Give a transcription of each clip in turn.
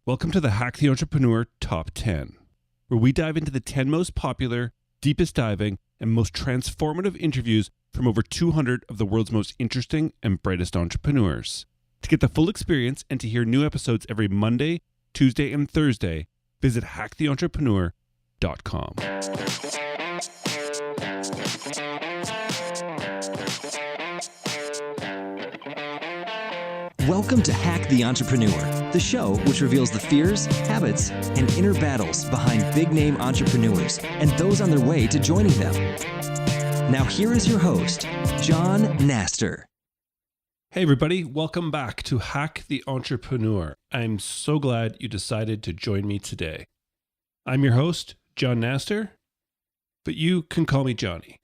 Welcome to the Hack the Entrepreneur Top 10, where we dive into the 10 most popular, deepest diving, and most transformative interviews from over 200 of the world's most interesting and brightest entrepreneurs. To get the full experience and to hear new episodes every Monday, Tuesday, and Thursday, visit hacktheentrepreneur.com. Welcome to Hack the Entrepreneur, the show which reveals the fears, habits, and inner battles behind big-name entrepreneurs and those on their way to joining them. Now here is your host, John Naster. Hey everybody, welcome back to Hack the Entrepreneur. I'm so glad you decided to join me today. I'm your host, John Naster, but you can call me Johnny.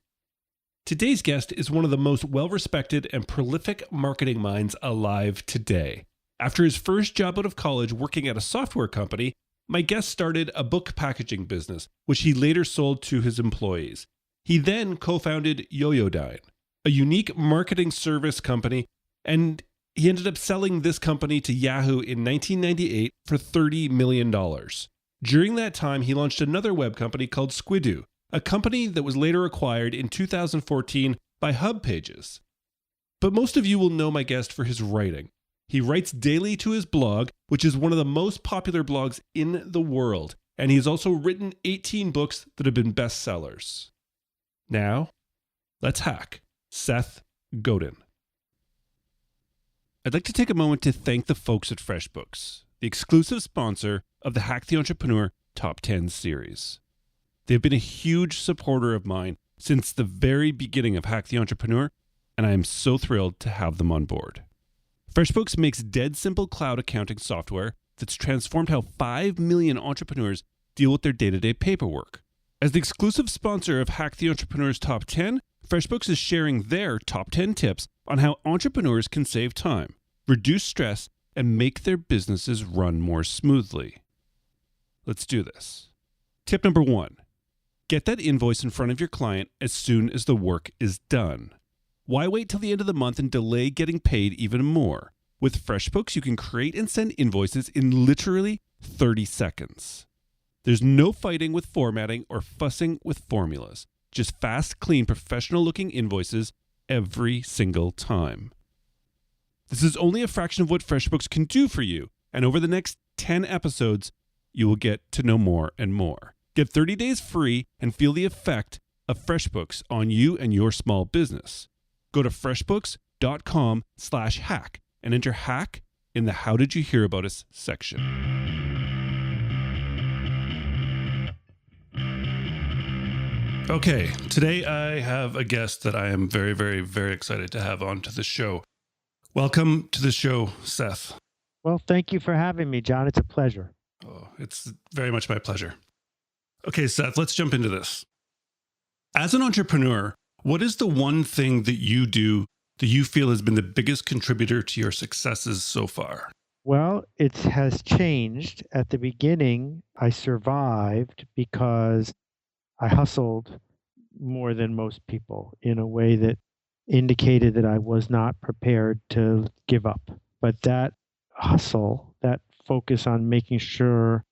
Today's guest is one of the most well-respected and prolific marketing minds alive today. After his first job out of college working at a software company, my guest started a book packaging business, which he later sold to his employees. He then co-founded Yoyodyne, a unique marketing service company, and he ended up selling this company to Yahoo in 1998 for $30 million. During that time, he launched another web company called Squidoo, a company that was later acquired in 2014 by Hub Pages. But most of you will know my guest for his writing. He writes daily to his blog, which is one of the most popular blogs in the world, and he's also written 18 books that have been bestsellers. Now, let's hack Seth Godin. I'd like to take a moment to thank the folks at FreshBooks, the exclusive sponsor of the Hack the Entrepreneur Top 10 series. They've been a huge supporter of mine since the very beginning of Hack the Entrepreneur, and I am so thrilled to have them on board. FreshBooks makes dead simple cloud accounting software that's transformed how 5 million entrepreneurs deal with their day-to-day paperwork. As the exclusive sponsor of Hack the Entrepreneur's Top 10, FreshBooks is sharing their top 10 tips on how entrepreneurs can save time, reduce stress, and make their businesses run more smoothly. Let's do this. Tip number 1. Get that invoice in front of your client as soon as the work is done. Why wait till the end of the month and delay getting paid even more? With FreshBooks, you can create and send invoices in literally 30 seconds. There's no fighting with formatting or fussing with formulas. Just fast, clean, professional-looking invoices every single time. This is only a fraction of what FreshBooks can do for you, and over the next 10 episodes, you will get to know more and more. Get 30 days free and feel the effect of FreshBooks on you and your small business. Go to freshbooks.com/hack and enter hack in the How Did You Hear About Us section. Okay, today I have a guest that I am very, very, very excited to have onto the show. Welcome to the show, Seth. Well, thank you for having me, John. It's a pleasure. Oh, it's very much my pleasure. Okay, Seth, let's jump into this. As an entrepreneur, what is the one thing that you do that you feel has been the biggest contributor to your successes so far? Well, it has changed. At the beginning, I survived because I hustled more than most people in a way that indicated that I was not prepared to give up. But that hustle, that focus on making sure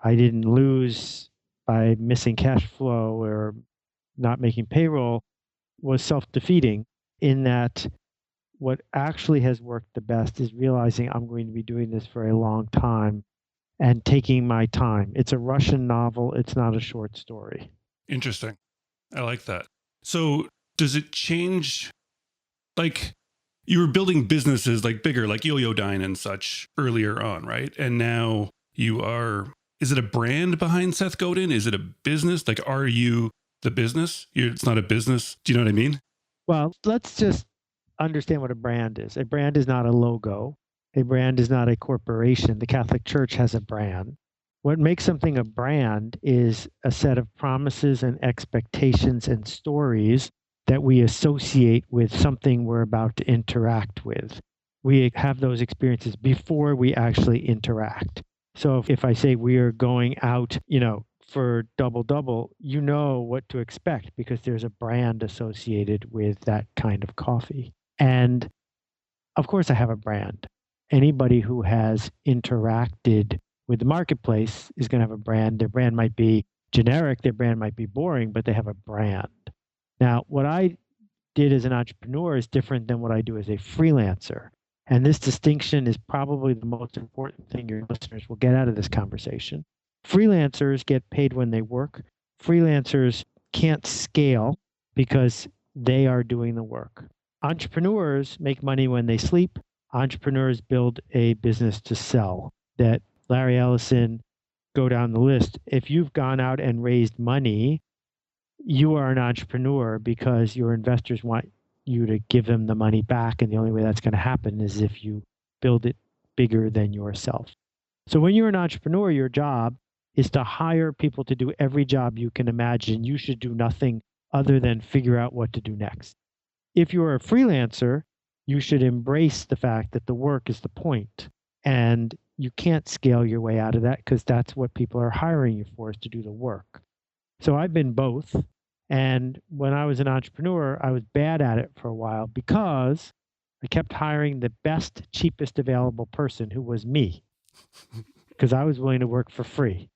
I didn't lose by missing cash flow or not making payroll, was self-defeating, in that what actually has worked the best is realizing I'm going to be doing this for a long time and taking my time. It's a Russian novel. It's not a short story. Interesting. I like that. So does it change, like you were building businesses like bigger, like Yoyodyne and such earlier on, right? And now you are... Is it a brand behind Seth Godin? Is it a business? Like, are you the business? It's not a business. Do you know what I mean? Well, let's just understand what a brand is. A brand is not a logo. A brand is not a corporation. The Catholic Church has a brand. What makes something a brand is a set of promises and expectations and stories that we associate with something we're about to interact with. We have those experiences before we actually interact. So if I say we are going out, for double, you know what to expect because there's a brand associated with that kind of coffee. And of course I have a brand. Anybody who has interacted with the marketplace is going to have a brand. Their brand might be generic, their brand might be boring, but they have a brand. Now, what I did as an entrepreneur is different than what I do as a freelancer. And this distinction is probably the most important thing your listeners will get out of this conversation. Freelancers get paid when they work. Freelancers can't scale because they are doing the work. Entrepreneurs make money when they sleep. Entrepreneurs build a business to sell. That Larry Ellison, go down the list. If you've gone out and raised money, you are an entrepreneur because your investors want you to give them the money back. And the only way that's going to happen is if you build it bigger than yourself. So when you're an entrepreneur, your job is to hire people to do every job you can imagine. You should do nothing other than figure out what to do next. If you're a freelancer, you should embrace the fact that the work is the point, and you can't scale your way out of that because that's what people are hiring you for, is to do the work. So I've been both. And when I was an entrepreneur, I was bad at it for a while because I kept hiring the best, cheapest available person, who was me, because I was willing to work for free.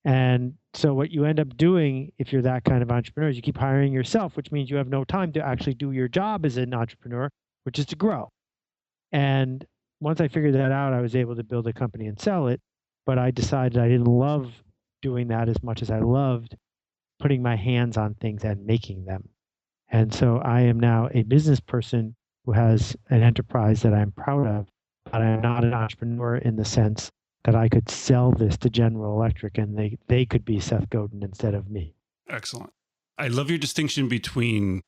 And so what you end up doing if you're that kind of entrepreneur is you keep hiring yourself, which means you have no time to actually do your job as an entrepreneur, which is to grow. And once I figured that out, I was able to build a company and sell it. But I decided I didn't love doing that as much as I loved putting my hands on things and making them. And so I am now a business person who has an enterprise that I'm proud of, but I'm not an entrepreneur in the sense that I could sell this to General Electric and they could be Seth Godin instead of me. Excellent. I love your distinction between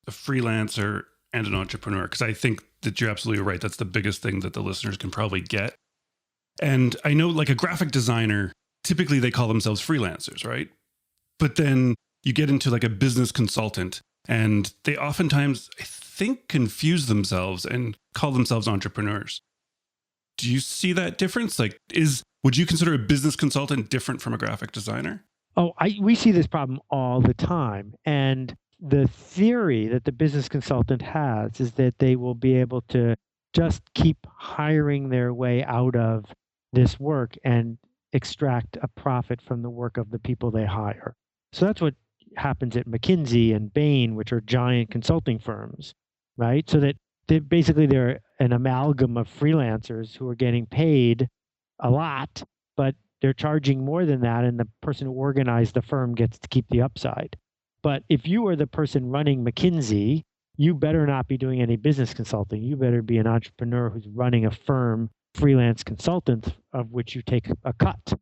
a freelancer and an entrepreneur, because I think that you're absolutely right. That's the biggest thing that the listeners can probably get. And I know, like, a graphic designer, typically they call themselves freelancers, right? But then you get into like a business consultant and they oftentimes, I think, confuse themselves and call themselves entrepreneurs. Do you see that difference? Like, would you consider a business consultant different from a graphic designer? We see this problem all the time. And the theory that the business consultant has is that they will be able to just keep hiring their way out of this work and extract a profit from the work of the people they hire. So that's what happens at McKinsey and Bain, which are giant consulting firms, right? So that they're an amalgam of freelancers who are getting paid a lot, but they're charging more than that, and the person who organized the firm gets to keep the upside. But if you are the person running McKinsey, you better not be doing any business consulting. You better be an entrepreneur who's running a firm, freelance consultant, of which you take a cut,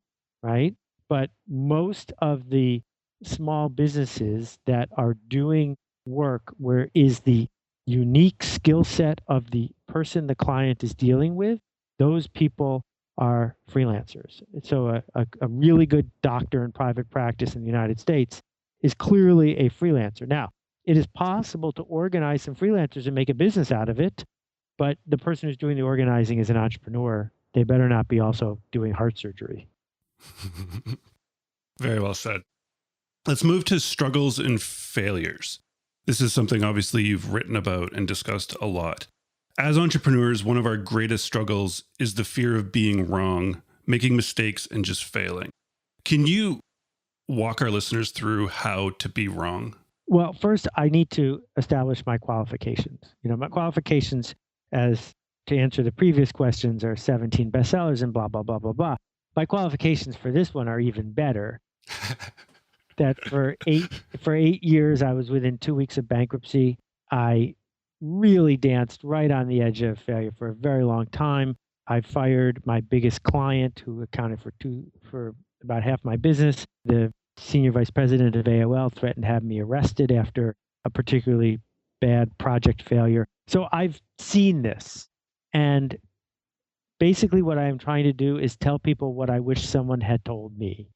right? But most of the small businesses that are doing work where is the unique skill set of the person the client is dealing with, those people are freelancers. So a really good doctor in private practice in the United States is clearly a freelancer. Now, it is possible to organize some freelancers and make a business out of it, but the person who's doing the organizing is an entrepreneur. They better not be also doing heart surgery. Very well said. Let's move to struggles and failures. This is something obviously you've written about and discussed a lot. As entrepreneurs, one of our greatest struggles is the fear of being wrong, making mistakes, and just failing. Can you walk our listeners through how to be wrong? Well, first, I need to establish my qualifications. My qualifications, as to answer the previous questions, are 17 bestsellers and blah, blah, blah, blah, blah. My qualifications for this one are even better. That for 8 years, I was within 2 weeks of bankruptcy. I really danced right on the edge of failure for a very long time. I fired my biggest client, who accounted for about half my business. The senior vice president of AOL threatened to have me arrested after a particularly bad project failure. So I've seen this. And basically what I'm trying to do is tell people what I wish someone had told me.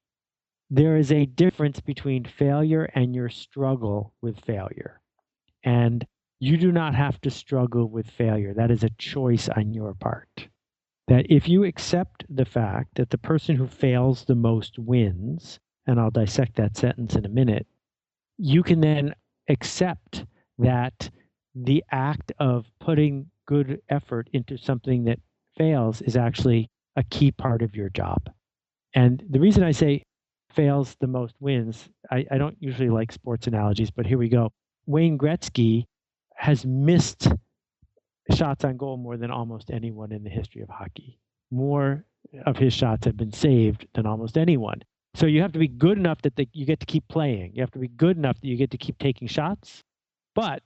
There is a difference between failure and your struggle with failure. And you do not have to struggle with failure. That is a choice on your part. That if you accept the fact that the person who fails the most wins, and I'll dissect that sentence in a minute, you can then accept that the act of putting good effort into something that fails is actually a key part of your job. And the reason I say fails the most wins, I don't usually like sports analogies, but here we go. Wayne Gretzky has missed shots on goal more than almost anyone in the history of hockey. More of his shots have been saved than almost anyone. So you have to be good enough that you get to keep playing. You have to be good enough that you get to keep taking shots. But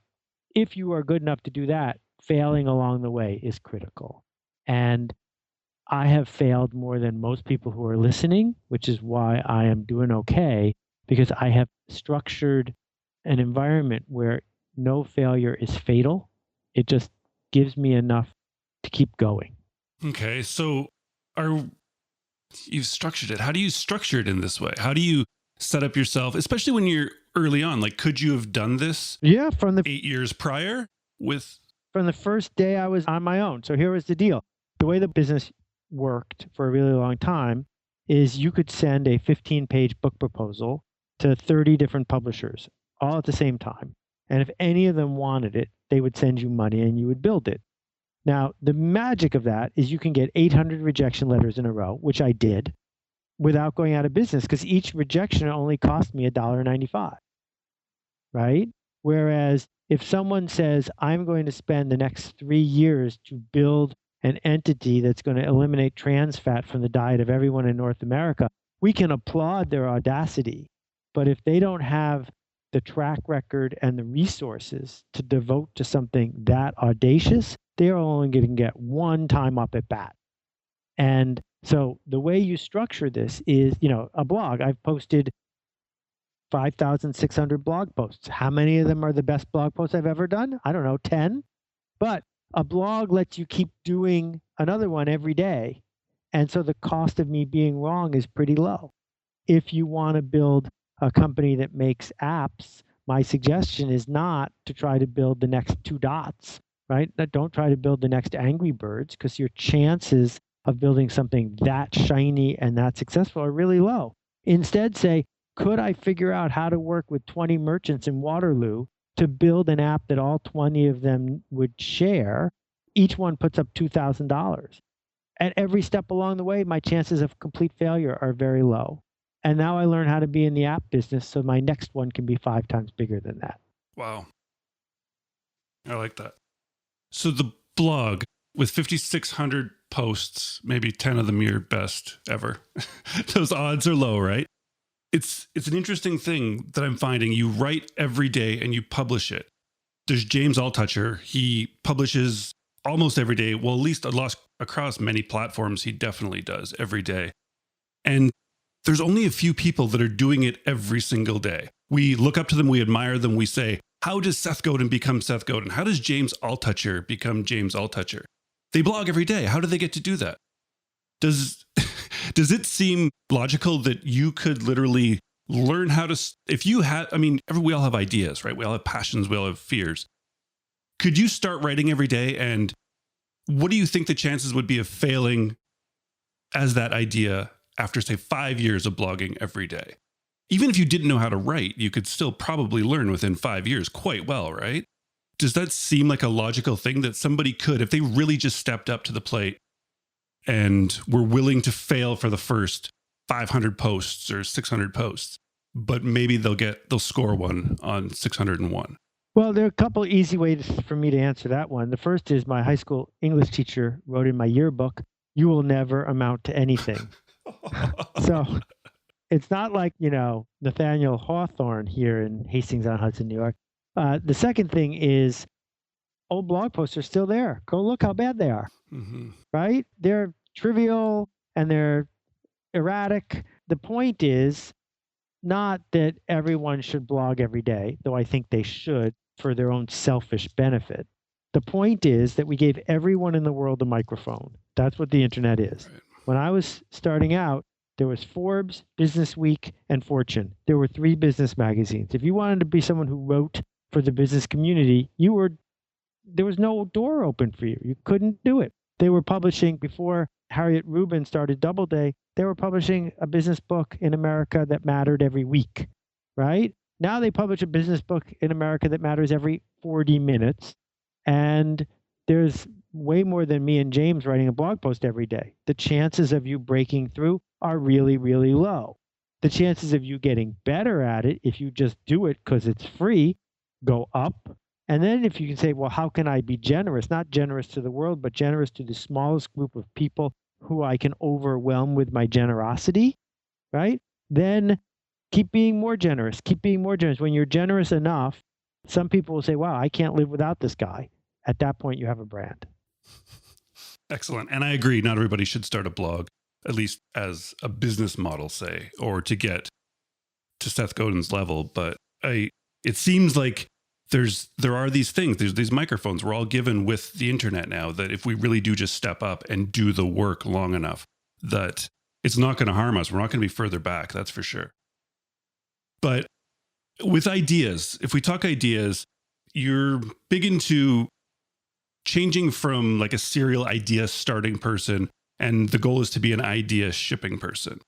if you are good enough to do that, failing along the way is critical. And I have failed more than most people who are listening, which is why I am doing okay, because I have structured an environment where no failure is fatal. It just gives me enough to keep going. Okay, so you've structured it. How do you structure it in this way? How do you set up yourself, especially when you're early on? Like, could you have done this? Yeah, from the 8 years prior from the first day I was on my own. So here was the deal. The way the business worked for a really long time is you could send a 15-page book proposal to 30 different publishers all at the same time. And if any of them wanted it, they would send you money and you would build it. Now, the magic of that is you can get 800 rejection letters in a row, which I did, without going out of business, because each rejection only cost me $1.95, right? Whereas if someone says, I'm going to spend the next 3 years to build an entity that's going to eliminate trans fat from the diet of everyone in North America, we can applaud their audacity. But if they don't have the track record and the resources to devote to something that audacious, they are only going to get one time up at bat. And so the way you structure this is, a blog. I've posted 5,600 blog posts. How many of them are the best blog posts I've ever done? I don't know, 10. But a blog lets you keep doing another one every day. And so the cost of me being wrong is pretty low. If you want to build a company that makes apps, my suggestion is not to try to build the next 2 dots, right? Don't try to build the next Angry Birds, because your chances of building something that shiny and that successful are really low. Instead, say, could I figure out how to work with 20 merchants in Waterloo to build an app that all 20 of them would share? Each one puts up $2,000. At every step along the way, my chances of complete failure are very low. And now I learn how to be in the app business, so my next one can be 5 times bigger than that. Wow. I like that. So the blog with 5,600 posts, maybe 10 of them your best ever. Those odds are low, right? It's an interesting thing that I'm finding. You write every day and you publish it. There's James Altucher. He publishes almost every day. Well, at least across many platforms, he definitely does every day. And there's only a few people that are doing it every single day. We look up to them, we admire them, we say, how does Seth Godin become Seth Godin? How does James Altucher become James Altucher? They blog every day. How do they get to do that? Does it seem logical that you could literally learn how to, if you had, we all have ideas, right? We all have passions, we all have fears. Could you start writing every day? And what do you think the chances would be of failing as that idea after, say, 5 years of blogging every day? Even if you didn't know how to write, you could still probably learn within 5 years quite well, right? Does that seem like a logical thing that somebody could, if they really just stepped up to the plate and were willing to fail for the first 500 posts or 600 posts, but maybe they'll score one on 601? Well, there are a couple easy ways for me to answer that one. The first is my high school English teacher wrote in my yearbook, "You will never amount to anything." So it's not like, Nathaniel Hawthorne here in Hastings-on-Hudson, New York. The second thing is old blog posts are still there. Go look how bad they are, right? They're trivial and they're erratic. The point is not that everyone should blog every day, though I think they should for their own selfish benefit. The point is that we gave everyone in the world a microphone. That's what the internet is. Right. When I was starting out, there was Forbes, Business Week, and Fortune. There were 3 business magazines. If you wanted to be someone who wrote for the business community, there was no door open for you. You couldn't do it. They were publishing, before Harriet Rubin started Doubleday, they were publishing a business book in America that mattered every week, right? Now they publish a business book in America that matters every 40 minutes. And there's way more than me and James writing a blog post every day. The chances of you breaking through are really, really low. The chances of you getting better at it, if you just do it because it's free, go up. And then if you can say, well, how can I be generous? Not generous to the world, but generous to the smallest group of people who I can overwhelm with my generosity, right? Then keep being more generous. Keep being more generous. When you're generous enough, some people will say, wow, I can't live without this guy. At that point, you have a brand. Excellent. And I agree. Not everybody should start a blog, at least as a business model, say, or to get to Seth Godin's level. But it seems like there are these things, there's these microphones we're all given with the internet now, that if we really do just step up and do the work long enough, that it's not going to harm us. We're not going to be further back. That's for sure. But with ideas, if we talk ideas, you're big into changing from like a serial idea starting person, and the goal is to be an idea shipping person.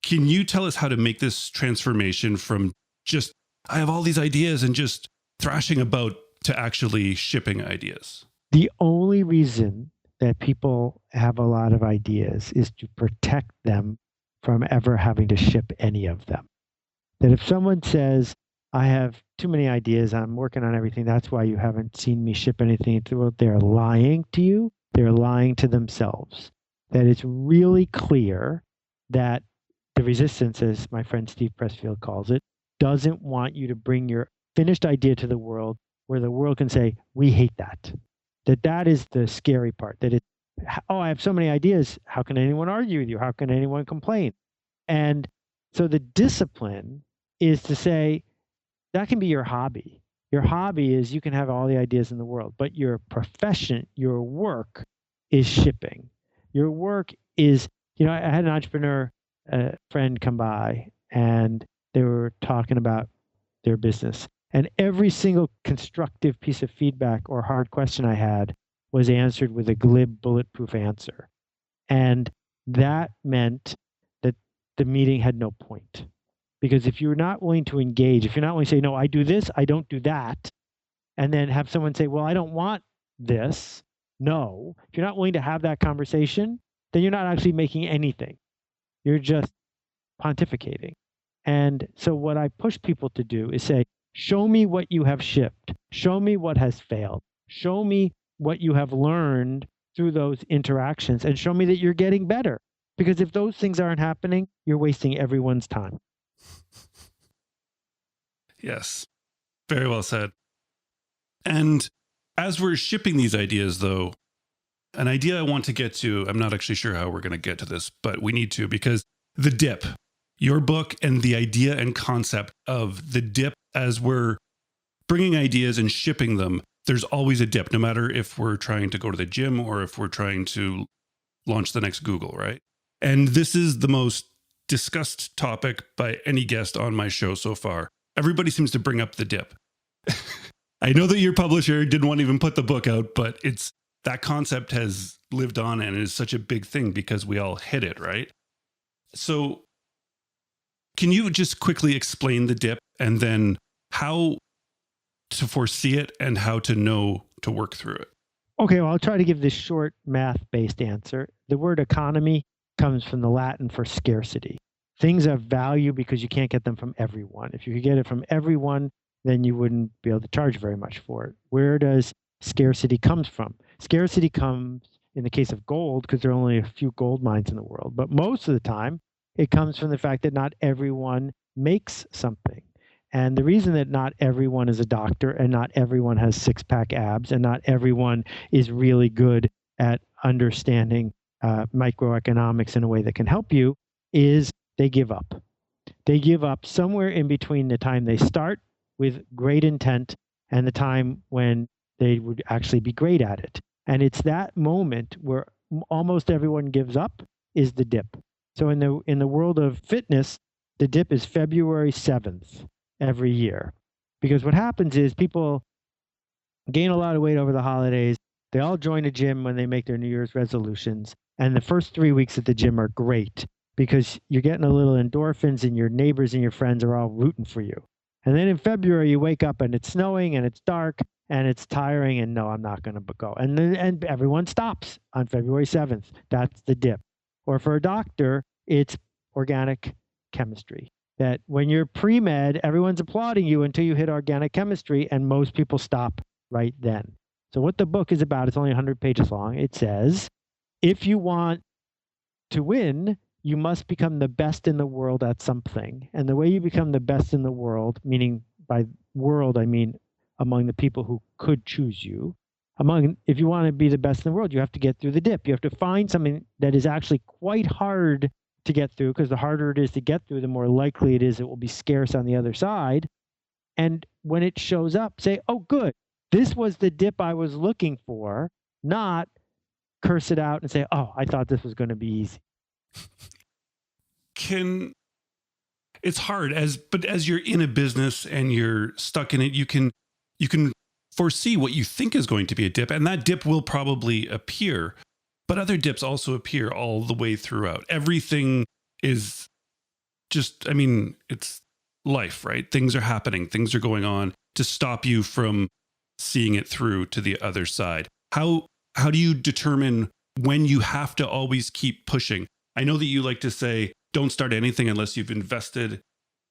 Can you tell us how to make this transformation from just, I have all these ideas and just thrashing about, to actually shipping ideas? The only reason that people have a lot of ideas is to protect them from ever having to ship any of them. That if someone says, I have too many ideas, I'm working on everything, that's why you haven't seen me ship anything into the world, they're lying to you, they're lying to themselves. That it's really clear that the resistance, as my friend Steve Pressfield calls it, doesn't want you to bring your finished idea to the world where the world can say, we hate that. That is the scary part. That it, oh, I have so many ideas. How can anyone argue with you? How can anyone complain? And so the discipline is to say, that can be your hobby. Your hobby is you can have all the ideas in the world, but your profession, your work is shipping. Your work is, I had an entrepreneur friend come by and they were talking about their business. And every single constructive piece of feedback or hard question I had was answered with a glib, bulletproof answer. And that meant that the meeting had no point. Because if you're not willing to engage, if you're not willing to say, no, I do this, I don't do that, and then have someone say, well, I don't want this. No, if you're not willing to have that conversation, then you're not actually making anything. You're just pontificating. And so what I push people to do is say, show me what you have shipped. Show me what has failed. Show me what you have learned through those interactions, and show me that you're getting better. Because if those things aren't happening, you're wasting everyone's time. Yes, very well said. And as we're shipping these ideas, though, an idea I want to get to, I'm not actually sure how we're going to get to this, but we need to, because the dip, your book and the idea and concept of the dip, as we're bringing ideas and shipping them, there's always a dip, no matter if we're trying to go to the gym or if we're trying to launch the next Google, right? And this is the most discussed topic by any guest on my show so far. Everybody seems to bring up the dip. I know that your publisher didn't want to even put the book out, but that concept has lived on and is such a big thing because we all hit it, right? So can you just quickly explain the dip and then how to foresee it and how to know to work through it? Okay, well, I'll try to give this short math-based answer. The word economy comes from the Latin for scarcity. Things have value because you can't get them from everyone. If you could get it from everyone, then you wouldn't be able to charge very much for it. Where does scarcity come from? Scarcity comes, in the case of gold, because there are only a few gold mines in the world. But most of the time, it comes from the fact that not everyone makes something. And the reason that not everyone is a doctor and not everyone has six-pack abs and not everyone is really good at understanding microeconomics in a way that can help you is they give up. They give up somewhere in between the time they start with great intent and the time when they would actually be great at it. And it's that moment where almost everyone gives up is the dip. So in the world of fitness, the dip is February 7th every year. Because what happens is people gain a lot of weight over the holidays. They all join a gym when they make their New Year's resolutions. And the first 3 weeks at the gym are great because you're getting a little endorphins and your neighbors and your friends are all rooting for you. And then in February, you wake up and it's snowing and it's dark and it's tiring and no, I'm not going to go. And everyone stops on February 7th. That's the dip. Or for a doctor, it's organic chemistry. That when you're pre-med, everyone's applauding you until you hit organic chemistry, and most people stop right then. So what the book is about, it's only 100 pages long. It says, if you want to win, you must become the best in the world at something. And the way you become the best in the world, meaning by world, I mean among the people who could choose you, if you want to be the best in the world, you have to get through the dip. You have to find something that is actually quite hard to get through, because the harder it is to get through, the more likely it is it will be scarce on the other side. And when it shows up, say, oh, good, this was the dip I was looking for, not curse it out and say, oh, I thought this was going to be easy. It's hard but as you're in a business and you're stuck in it, you can foresee what you think is going to be a dip, and that dip will probably appear, but other dips also appear all the way throughout. Everything is just, it's life, right? Things are happening, things are going on to stop you from seeing it through to the other side. How do you determine when you have to always keep pushing? I know that you like to say, don't start anything unless you've invested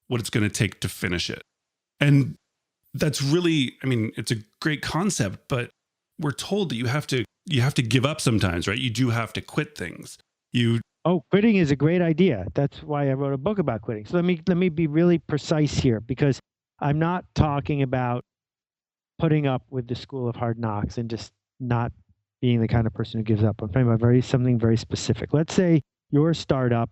what it's going to take to finish it. And that's really, it's a great concept, but we're told that you have to give up sometimes, right? You do have to quit things. Quitting is a great idea. That's why I wrote a book about quitting. So let me be really precise here, because I'm not talking about putting up with the school of hard knocks and just not being the kind of person who gives up. I'm talking about something very specific. Let's say your startup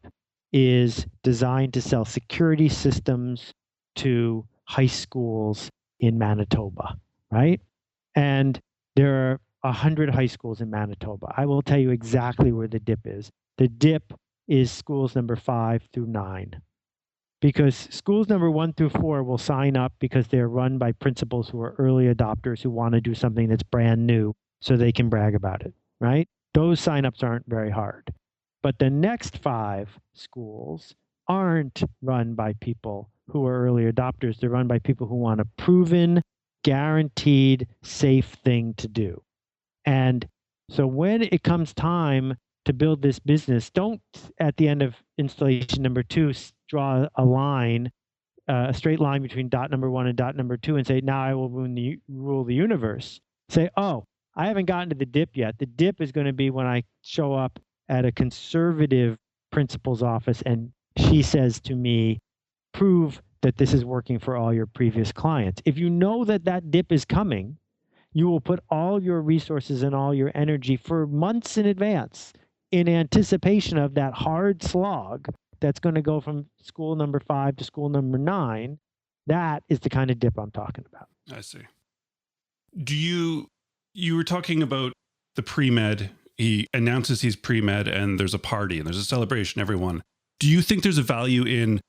is designed to sell security systems to high schools in Manitoba, right? And there are 100 high schools in Manitoba. I will tell you exactly where the dip is. The dip is schools number 5 through 9. Because schools number 1 through 4 will sign up because they're run by principals who are early adopters who want to do something that's brand new so they can brag about it, right? Those signups aren't very hard. But the next 5 schools aren't run by people who are early adopters. They're run by people who want a proven, guaranteed, safe thing to do. And so when it comes time to build this business, don't at the end of installation number 2 draw a line, a straight line between dot number 1 and dot number 2 and say, now I will rule the universe. Say, oh, I haven't gotten to the dip yet. The dip is going to be when I show up at a conservative principal's office and she says to me, prove that this is working for all your previous clients. If you know that that dip is coming, you will put all your resources and all your energy for months in advance in anticipation of that hard slog that's going to go from school number 5 to school number 9. That is the kind of dip I'm talking about. I see. You were talking about the pre-med. He announces he's pre-med and there's a party and there's a celebration, everyone. Do you think there's a value in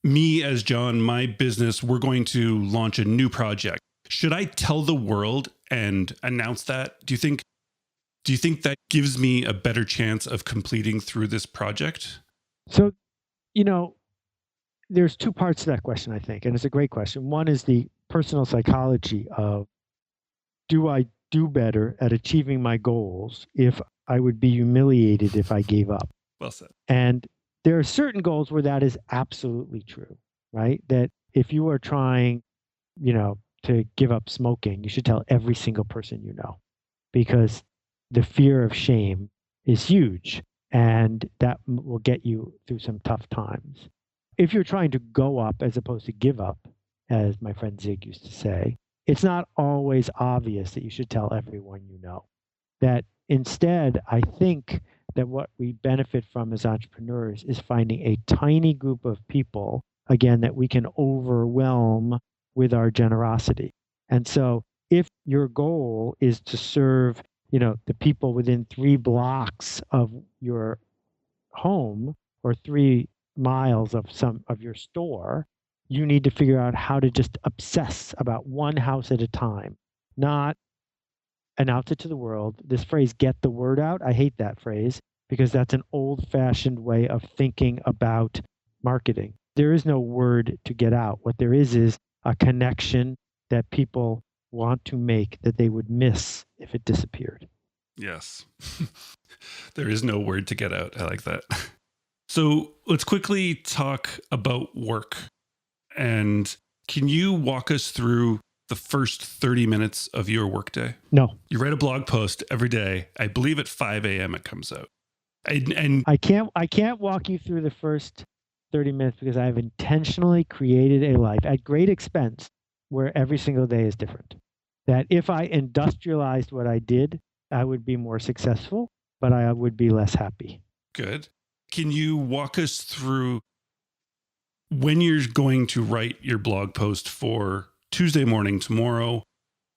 me as John, my business, we're going to launch a new project? Should I tell the world and announce that? Do you think that gives me a better chance of completing through this project? So, there's 2 parts to that question, I think, and it's a great question. One is the personal psychology of, do I do better at achieving my goals if I would be humiliated if I gave up? Well said. And there are certain goals where that is absolutely true, right? That if you are trying, to give up smoking, you should tell every single person you know, because the fear of shame is huge and that will get you through some tough times. If you're trying to go up as opposed to give up, as my friend Zig used to say, it's not always obvious that you should tell everyone you know. That instead, I think that what we benefit from as entrepreneurs is finding a tiny group of people, again, that we can overwhelm with our generosity. And so if your goal is to serve, the people within 3 blocks of your home or 3 miles of your store, you need to figure out how to just obsess about one house at a time, not announce it to the world. This phrase, get the word out, I hate that phrase because that's an old-fashioned way of thinking about marketing. there is no word to get out. What there is a connection that people want to make that they would miss if it disappeared. Yes. There is no word to get out. I like that. So let's quickly talk about work. And can you walk us through the first 30 minutes of your workday? No. You write a blog post every day. I believe at 5 a.m. it comes out. And I can't walk you through the first 30 minutes because I've intentionally created a life at great expense where every single day is different. That if I industrialized what I did, I would be more successful, but I would be less happy. Good. Can you walk us through when you're going to write your blog post for Tuesday morning tomorrow?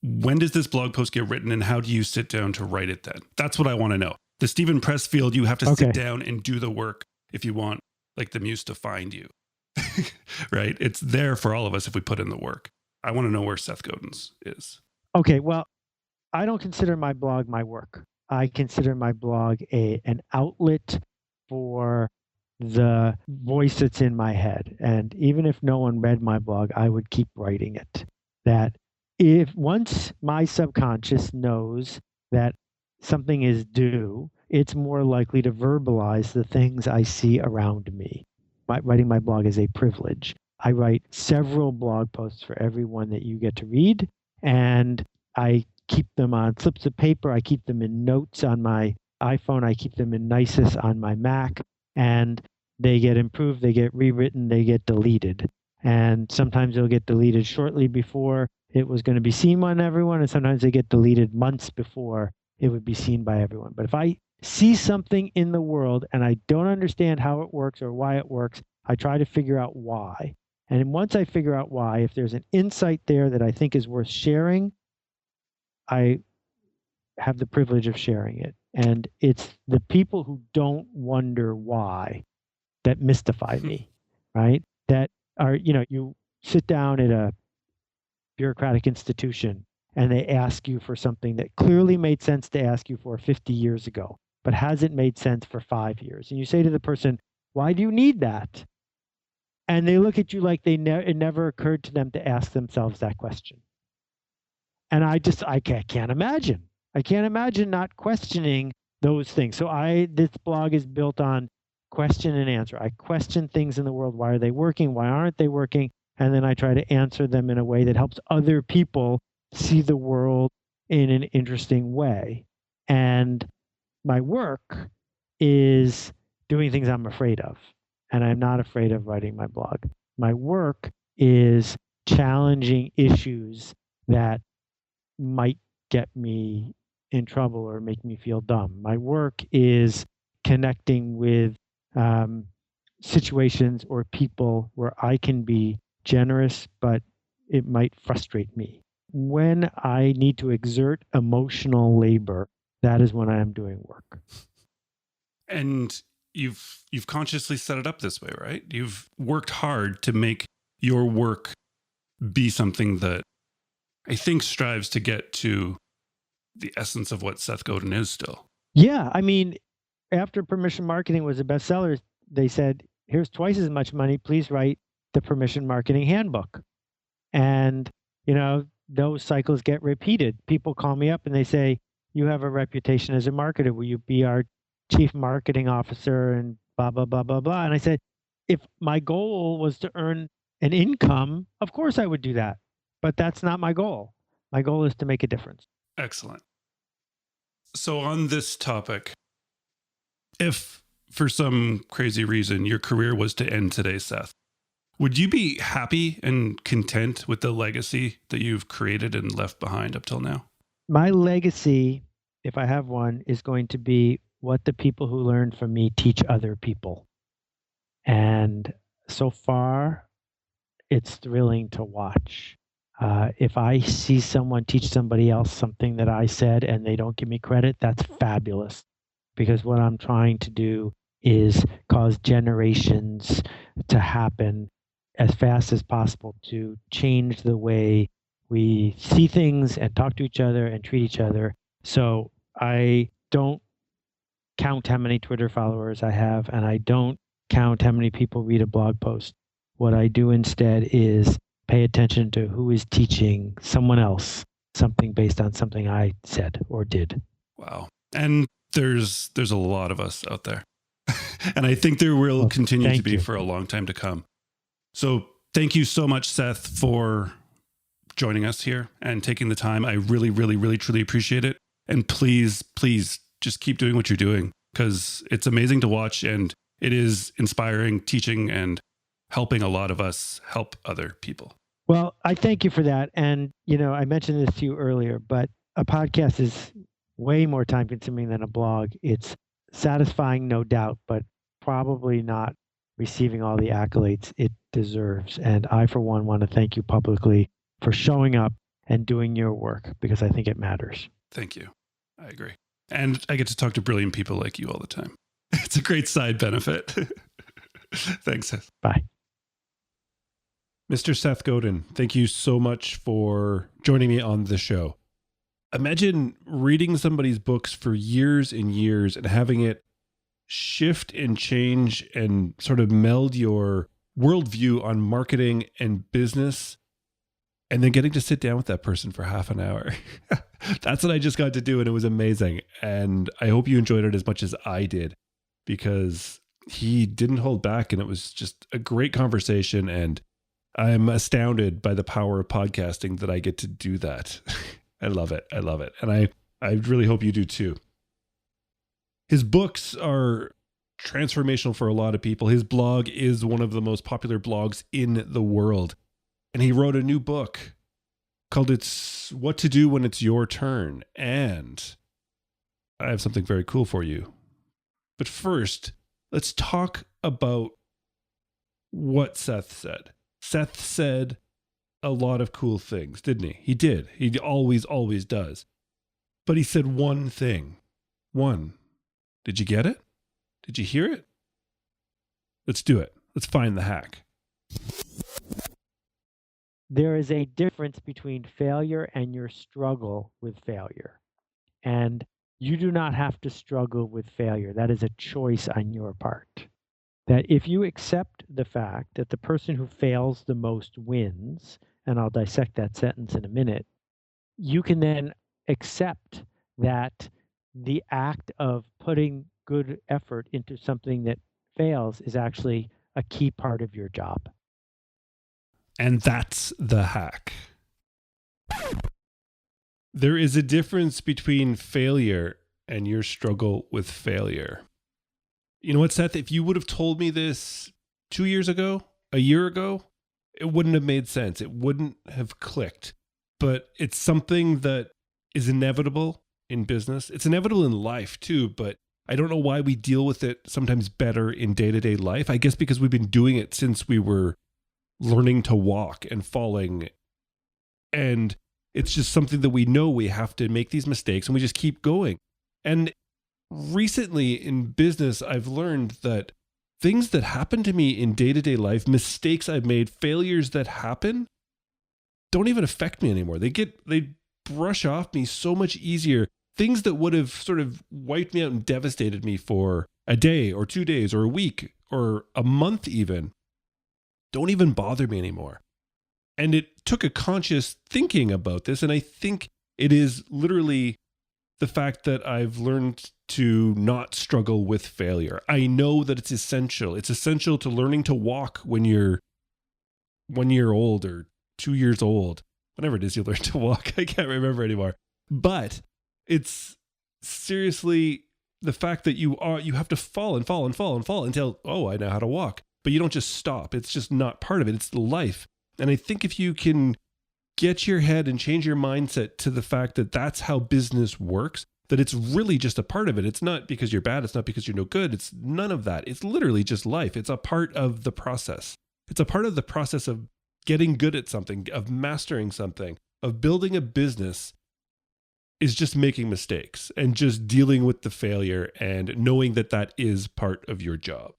When does this blog post get written and how do you sit down to write it then? That's what I want to know. The Stephen Pressfield, you have to sit down and do the work if you want like the muse to find you, right? It's there for all of us if we put in the work. I want to know where Seth Godin's is. Okay, well, I don't consider my blog my work. I consider my blog an outlet for the voice that's in my head. And even if no one read my blog, I would keep writing it. That if once my subconscious knows that something is due, it's more likely to verbalize the things I see around me. Writing my blog is a privilege. I write several blog posts for every one that you get to read, and I keep them on slips of paper. I keep them in notes on my iPhone. I keep them in Nisus on my Mac, and they get improved, they get rewritten, they get deleted. And sometimes they'll get deleted shortly before it was going to be seen by everyone, and sometimes they get deleted months before it would be seen by everyone. But if I see something in the world and I don't understand how it works or why it works, I try to figure out why. And once I figure out why, if there's an insight there that I think is worth sharing, I have the privilege of sharing it. And it's the people who don't wonder why that mystify me, right? That are, you sit down at a bureaucratic institution and they ask you for something that clearly made sense to ask you for 50 years ago, but hasn't made sense for 5 years. And you say to the person, why do you need that? And they look at you like it never occurred to them to ask themselves that question. And I can't imagine. I can't imagine not questioning those things. So this blog is built on question and answer. I question things in the world. Why are they working? Why aren't they working? And then I try to answer them in a way that helps other people see the world in an interesting way. And my work is doing things I'm afraid of. And I'm not afraid of writing my blog. My work is challenging issues that might get me in trouble or make me feel dumb. My work is connecting with situations or people where I can be generous, but it might frustrate me. When I need to exert emotional labor, that is when I am doing work. And you've consciously set it up this way, right? You've worked hard to make your work be something that I think strives to get to the essence of what Seth Godin is still. Yeah. I mean, after Permission Marketing was a bestseller, they said, here's twice as much money. Please write the Permission Marketing Handbook. And, those cycles get repeated. People call me up and they say, you have a reputation as a marketer. Will you be our chief marketing officer and blah, blah, blah, blah, blah. And I said, if my goal was to earn an income, of course I would do that. But that's not my goal. My goal is to make a difference. Excellent. So on this topic, if for some crazy reason your career was to end today, Seth, would you be happy and content with the legacy that you've created and left behind up till now? My legacy, if I have one, is going to be what the people who learned from me teach other people. And so far, it's thrilling to watch. If I see someone teach somebody else something that I said and they don't give me credit, that's fabulous. Because what I'm trying to do is cause generations to happen as fast as possible to change the way we see things and talk to each other and treat each other. So I don't count how many Twitter followers I have, and I don't count how many people read a blog post. What I do instead is pay attention to who is teaching someone else something based on something I said or did. Wow. And there's a lot of us out there. And I think there will continue to be for a long time to come. So thank you so much, Seth, for joining us here and taking the time. I really, really, really, truly appreciate it. And please, please just keep doing what you're doing, because it's amazing to watch and it is inspiring, teaching, and helping a lot of us help other people. Well, I thank you for that. And, I mentioned this to you earlier, but a podcast is way more time consuming than a blog. It's satisfying, no doubt, but probably not receiving all the accolades it deserves. And I, for one, want to thank you publicly for showing up and doing your work, because I think it matters. Thank you. I agree. And I get to talk to brilliant people like you all the time. It's a great side benefit. Thanks, Seth. Bye. Mr. Seth Godin, thank you so much for joining me on the show. Imagine reading somebody's books for years and years and having it shift and change and sort of meld your worldview on marketing and business, and then getting to sit down with that person for half an hour. That's what I just got to do, and it was amazing. And I hope you enjoyed it as much as I did, because he didn't hold back, and it was just a great conversation. And I'm astounded by the power of podcasting that I get to do that. I love it. I love it. And I really hope you do too. His books are transformational for a lot of people. His blog is one of the most popular blogs in the world. And he wrote a new book called It's What to Do When It's Your Turn. And I have something very cool for you. But first, let's talk about what Seth said. Seth said a lot of cool things, didn't he? He did. He always does. But he said one thing. One. Did you get it? Did you hear it? Let's do it. Let's find the hack. There is a difference between failure and your struggle with failure. And you do not have to struggle with failure. That is a choice on your part. That if you accept the fact that the person who fails the most wins, and I'll dissect that sentence in a minute, you can then accept that the act of putting good effort into something that fails is actually a key part of your job. And that's the hack. There is a difference between failure and your struggle with failure. You know what, Seth? If you would have told me this 2 years ago, a year ago, it wouldn't have made sense. It wouldn't have clicked. But it's something that is inevitable in business. It's inevitable in life too, but I don't know why we deal with it sometimes better in day-to-day life. I guess because we've been doing it since we were learning to walk and falling. And it's just something that we know we have to make these mistakes, and we just keep going. And recently in business, I've learned that things that happen to me in day-to-day life, mistakes I've made, failures that happen, don't even affect me anymore. They brush off me so much easier. Things that would have sort of wiped me out and devastated me for a day or 2 days or a week or a month even, don't even bother me anymore. And it took a conscious thinking about this. And I think it is literally the fact that I've learned to not struggle with failure. I know that it's essential. It's essential to learning to walk when you're 1 year old or 2 years old, whenever it is you learn to walk. I can't remember anymore. But it's seriously the fact that you have to fall and fall and fall and fall until, oh, I know how to walk. But you don't just stop. It's just not part of it. It's life. And I think if you can get your head and change your mindset to the fact that that's how business works, that it's really just a part of it. It's not because you're bad. It's not because you're no good. It's none of that. It's literally just life. It's a part of the process. It's a part of the process of getting good at something, of mastering something, of building a business, is just making mistakes and just dealing with the failure and knowing that that is part of your job.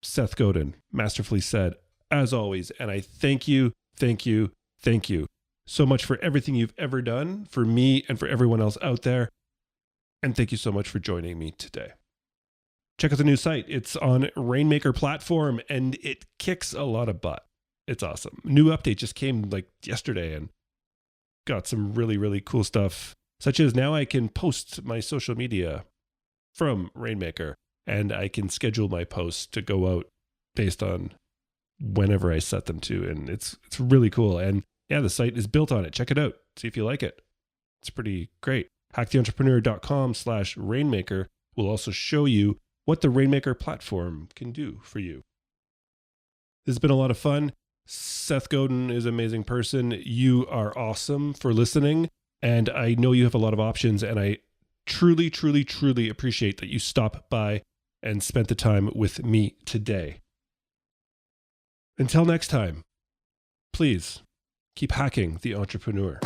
Seth Godin masterfully said, as always, and I thank you so much for everything you've ever done for me and for everyone else out there. And thank you so much for joining me today. check out the new site. It's on Rainmaker platform and it kicks a lot of butt. It's awesome. New update just came like yesterday and got some really, really cool stuff, such as now I can post my social media from Rainmaker and I can schedule my posts to go out based on whenever I set them to. And it's really cool. And yeah, the site is built on it. Check it out. See if you like it. It's pretty great. HackTheEntrepreneur.com/Rainmaker will also show you what the Rainmaker platform can do for you. This has been a lot of fun. Seth Godin is an amazing person. You are awesome for listening. And I know you have a lot of options. And I truly, truly, truly appreciate that you stopped by and spent the time with me today. Until next time, please keep hacking the entrepreneur.